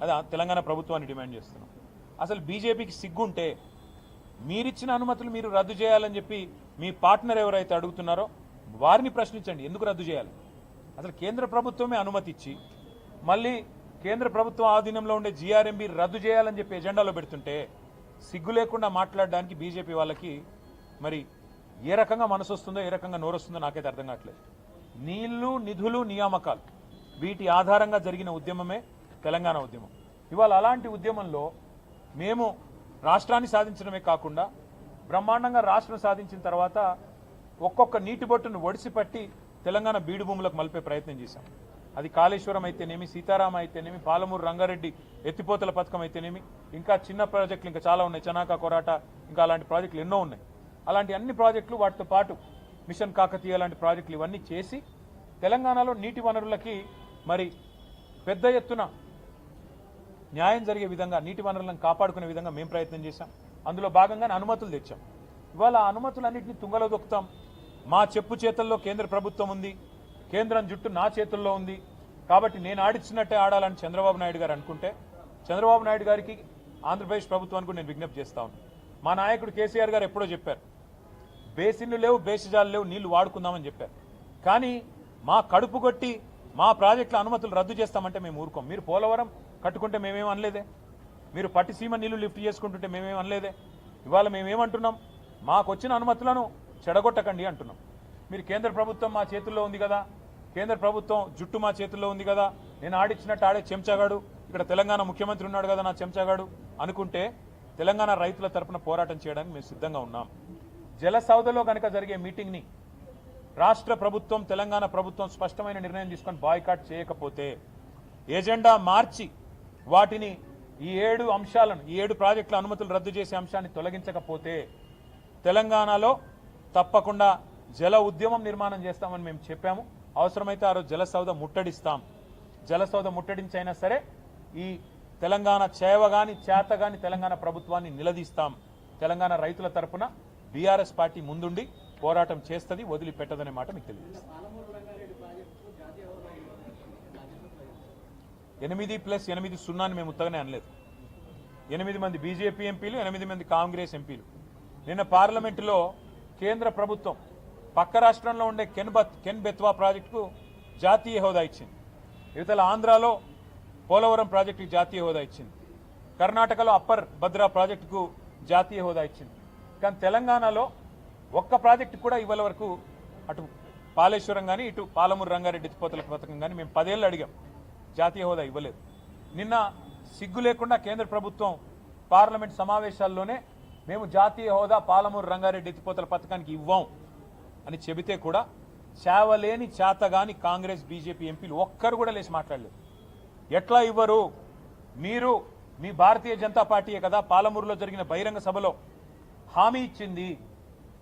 అది తెలంగాణ ప్రభుత్వాన్ని డిమాండ్ చేస్తున్నాం. అసలు బీజేపీకి సిగ్గుంటే మీరిచ్చిన అనుమతులు మీరు రద్దు చేయాలని చెప్పి మీ పార్ట్నర్ ఎవరైతే అడుగుతున్నారో వారిని ప్రశ్నించండి. ఎందుకు రద్దు చేయాలి? అసలు కేంద్ర ప్రభుత్వమే అనుమతి ఇచ్చి మళ్ళీ కేంద్ర ప్రభుత్వం ఆధీనంలో ఉండే జీఆర్ఎంబీ రద్దు చేయాలని చెప్పి ఎజెండాలో పెడుతుంటే సిగ్గు లేకుండా మాట్లాడడానికి బీజేపీ వాళ్ళకి మరి ఏ రకంగా మనసు వస్తుందో, ఏ రకంగా నోరొస్తుందో నాకైతే అర్థం కావట్లేదు. నీళ్లు, నిధులు, నియామకాలు వీటి ఆధారంగా జరిగిన ఉద్యమమే తెలంగాణ ఉద్యమం. ఇవాళ అలాంటి ఉద్యమంలో మేము రాష్ట్రాన్ని సాధించడమే కాకుండా బ్రహ్మాండంగా రాష్ట్రం సాధించిన తర్వాత ఒక్కొక్క నీటి బొట్టును ఒడిసిపట్టి తెలంగాణ బీడు భూములకు మలిపే ప్రయత్నం చేశాం. అది కాళేశ్వరం అయితేనేమి, సీతారామ అయితేనేమి, పాలమూరు రంగారెడ్డి ఎత్తిపోతల పథకం అయితేనేమి, ఇంకా చిన్న ప్రాజెక్టులు ఇంకా చాలా ఉన్నాయి, చనాక, కొరాట, ఇంకా అలాంటి ప్రాజెక్టులు ఎన్నో ఉన్నాయి. అలాంటి అన్ని ప్రాజెక్టులు, వాటితో పాటు మిషన్ కాకతీయ లాంటి ప్రాజెక్టులు ఇవన్నీ చేసి తెలంగాణలో నీటి వనరులకి మరి పెద్ద ఎత్తున న్యాయం జరిగే విధంగా, నీటి వనరులను కాపాడుకునే విధంగా మేము ప్రయత్నం చేశాం. అందులో భాగంగానే అనుమతులు తెచ్చాం. ఇవాళ అనుమతులన్నింటినీ తుంగలో దొక్కుతాం. మా చెప్పు చేతుల్లో కేంద్ర ప్రభుత్వం ఉంది, కేంద్రం జుట్టు నా చేతుల్లో ఉంది కాబట్టి నేను ఆడిచ్చినట్టే ఆడాలని చంద్రబాబు నాయుడు గారు అనుకుంటే, చంద్రబాబు నాయుడు గారికి, ఆంధ్రప్రదేశ్ ప్రభుత్వానికి నేను విజ్ఞప్తి చేస్తా ఉన్నాను. మా నాయకుడు కేసీఆర్ గారు ఎప్పుడో చెప్పారు, బేసిన్లు లేవు, బేసిజాలు లేవు, నీళ్లు వాడుకుందామని చెప్పారు. కానీ మా కడుపు కొట్టి మా ప్రాజెక్టుల అనుమతులు రద్దు చేస్తామంటే మేము ఊరుకోం. మీరు పోలవరం కట్టుకుంటే మేమేం అనలేదే, మీరు పట్టిసీమ నీళ్లు లిఫ్ట్ చేసుకుంటుంటే మేమేం అనలేదే. ఇవాళ మేమేమంటున్నాం, మాకు వచ్చిన అనుమతులను చెడగొట్టకండి అంటున్నాం. మీరు కేంద్ర ప్రభుత్వం మా చేతుల్లో ఉంది కదా, కేంద్ర ప్రభుత్వం జుట్టు మా చేతుల్లో ఉంది కదా, నేను ఆడిచ్చినట్టు ఆడే చెంచాగాడు, ఇక్కడ తెలంగాణ ముఖ్యమంత్రి ఉన్నాడు కదా నా చెంచాగాడు అనుకుంటే తెలంగాణ రైతుల తరపున పోరాటం చేయడానికి మేము సిద్ధంగా ఉన్నాం. జల సౌదలో కనుక జరిగే మీటింగ్ని రాష్ట్ర ప్రభుత్వం, తెలంగాణ ప్రభుత్వం స్పష్టమైన నిర్ణయం తీసుకొని బాయ్కాట్ చేయకపోతే, ఎజెండా మార్చి వాటిని ఈ 7 అంశాలను, ఈ 7 ప్రాజెక్టుల అనుమతులు రద్దు చేసే అంశాన్ని తొలగించకపోతే తెలంగాణలో తప్పకుండా జల ఉద్యమం నిర్మాణం చేస్తామని మేము చెప్పాము. అవసరమైతే ఆ రోజు జల సౌద ముట్టడిస్తాం. జల సౌద ముట్టడించైనా సరే ఈ తెలంగాణ చేవగాని చేతగాని తెలంగాణ ప్రభుత్వాన్ని నిలదీస్తాం. తెలంగాణ రైతుల తరపున బీఆర్ఎస్ పార్టీ ముందుండి పోరాటం చేస్తుంది, వదిలిపెట్టదనే మాట మీకు తెలియజేస్తాం. 8+8 సున్నాని మేము ఉత్తగానే అనలేదు. 8 మంది బీజేపీ ఎంపీలు, 8 మంది కాంగ్రెస్ ఎంపీలు నిన్న పార్లమెంటులో కేంద్ర ప్రభుత్వం పక్క రాష్ట్రంలో ఉండే కెన్ బెత్వా ప్రాజెక్టుకు జాతీయ హోదా ఇచ్చింది. ఇవతల ఆంధ్రాలో పోలవరం ప్రాజెక్టుకు జాతీయ హోదా ఇచ్చింది. కర్ణాటకలో అప్పర్ భద్రా ప్రాజెక్టుకు జాతీయ హోదా ఇచ్చింది. కానీ తెలంగాణలో ఒక్క ప్రాజెక్టు కూడా ఇవాళ వరకు, అటు పాలేశ్వరం కానీ, ఇటు పాలమూరు రంగారెడ్డి ఎత్తిపోతల పథకం కానీ మేము 10 ఏళ్ళు అడిగాం, జాతీయ హోదా ఇవ్వలేదు. నిన్న సిగ్గు లేకుండా కేంద్ర ప్రభుత్వం పార్లమెంట్ సమావేశాల్లోనే మేము జాతీయ హోదా పాలమూరు రంగారెడ్డి ఎత్తిపోతల పథకానికి ఇవ్వం అని చెబితే కూడా చావలేని చేతగాని కాంగ్రెస్, బీజేపీ ఎంపీలు ఒక్కరు కూడా లేచి మాట్లాడలేదు. ఎట్లా ఇవ్వరు? మీరు, మీ భారతీయ జనతా పార్టీయే కదా పాలమూరులో జరిగిన బహిరంగ సభలో హామీ ఇచ్చింది,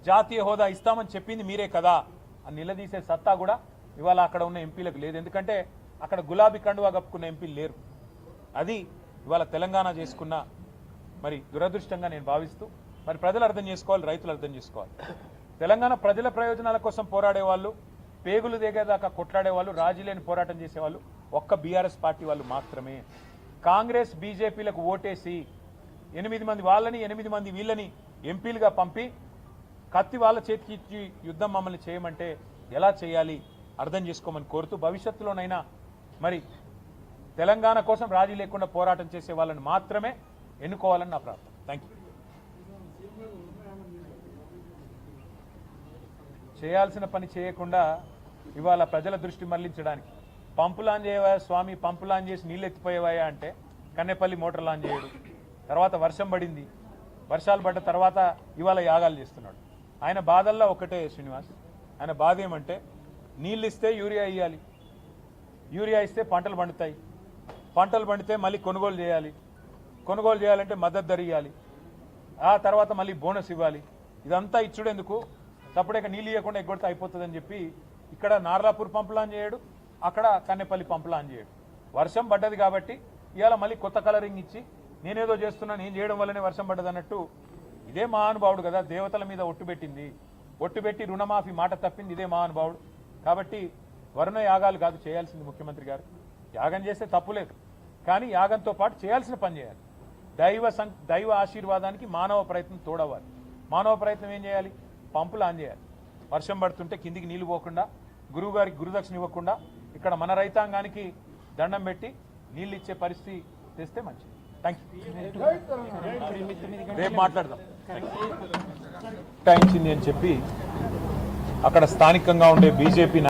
జాతీయ హోదా ఇస్తామని చెప్పింది మీరే కదా అని నిలదీసే సత్తా కూడా ఇవాళ అక్కడ ఉన్న ఎంపీలకు లేదు. ఎందుకంటే అక్కడ గులాబీ కండువా కప్పుకున్న ఎంపీలు లేరు. అది ఇవాళ తెలంగాణ చేసుకున్న మరి దురదృష్టంగా నేను భావిస్తూ, మరి ప్రజలు అర్థం చేసుకోవాలి, రైతులు అర్థం చేసుకోవాలి. తెలంగాణ ప్రజల ప్రయోజనాల కోసం పోరాడే వాళ్ళు, పేగులు దిగేదాకా కొట్లాడే వాళ్ళు, రాజీ లేని పోరాటం చేసేవాళ్ళు ఒక్క బీఆర్ఎస్ పార్టీ వాళ్ళు మాత్రమే. కాంగ్రెస్, బీజేపీలకు ఓటేసి 8 మంది వాళ్ళని, 8 మంది వీళ్ళని ఎంపీలుగా పంపి కత్తి వాళ్ళ చేతికి ఇచ్చి యుద్ధం మమ్మల్ని చేయమంటే ఎలా చేయాలి అర్థం చేసుకోమని కోరుతూ, భవిష్యత్తులోనైనా మరి తెలంగాణ కోసం రాజీ లేకుండా పోరాటం చేసే వాళ్ళని మాత్రమే ఎన్నుకోవాలని నా ప్రార్థన. Thank you. చేయాల్సిన పని చేయకుండా ఇవాళ ప్రజల దృష్టి మళ్లించడానికి పంపు లాంచ్ చేయవా స్వామి, పంపు లాంచ్ చేసి నీళ్ళు ఎత్తిపోయేవాయా అంటే కన్నెపల్లి మోటార్ లాంచ్ చేయడు. తర్వాత వర్షం పడింది, వర్షాలు పడ్డ తర్వాత ఇవాళ యాగాలు చేస్తున్నాడు. ఆయన బాధల్లో ఒకటే శ్రీనివాస్, ఆయన బాధ ఏమంటే నీళ్ళు ఇస్తే యూరియా ఇవ్వాలి, యూరియా ఇస్తే పంటలు పండుతాయి, పంటలు పండితే మళ్ళీ కొనుగోలు చేయాలి, కొనుగోలు చేయాలంటే మద్దతు ధర ఇవ్వాలి, ఆ తర్వాత మళ్ళీ బోనస్ ఇవ్వాలి. ఇదంతా ఇచ్చుడెందుకు? సపరేట్గా నీళ్ళు ఇవ్వకుండా ఎగ్గొడితే అయిపోతుందని చెప్పి ఇక్కడ నార్లాపూర్ పంపు లాంచ్ చేయడు, అక్కడ కన్నెపల్లి పంపు లాంచ్ చేయడు. వర్షం పడ్డది కాబట్టి ఇవాళ మళ్ళీ కొత్త కలరింగ్ ఇచ్చి నేనేదో చేస్తున్నా, నేను చేయడం వల్లనే వర్షం పడ్డది అన్నట్టు. ఇదే మహానుభావుడు కదా దేవతల మీద ఒట్టు పెట్టింది, ఒట్టు పెట్టి రుణమాఫీ మాట తప్పింది ఇదే మహానుభావుడు. కాబట్టి వరుణ యాగాలు కాదు చేయాల్సింది ముఖ్యమంత్రి గారు. యాగం చేస్తే తప్పులేదు, కానీ యాగంతో పాటు చేయాల్సిన పని చేయాలి. దైవ ఆశీర్వాదానికి మానవ ప్రయత్నం తోడవాలి. మానవ ప్రయత్నం ఏం చేయాలి? పంపులు ఆన్ చేయాలి. వర్షం పడుతుంటే కిందికి నీళ్లు పోకుండా, గురువు గారికి గురుదక్షిణ ఇవ్వకుండా, ఇక్కడ మన రైతాంగానికి దండం పెట్టి నీళ్ళు ఇచ్చే పరిస్థితి తెస్తే మంచిది. Thank you. రేపు మాట్లాడదాం. కేటాయించింది అని చెప్పి అక్కడ స్థానికంగా ఉండే బీజేపీ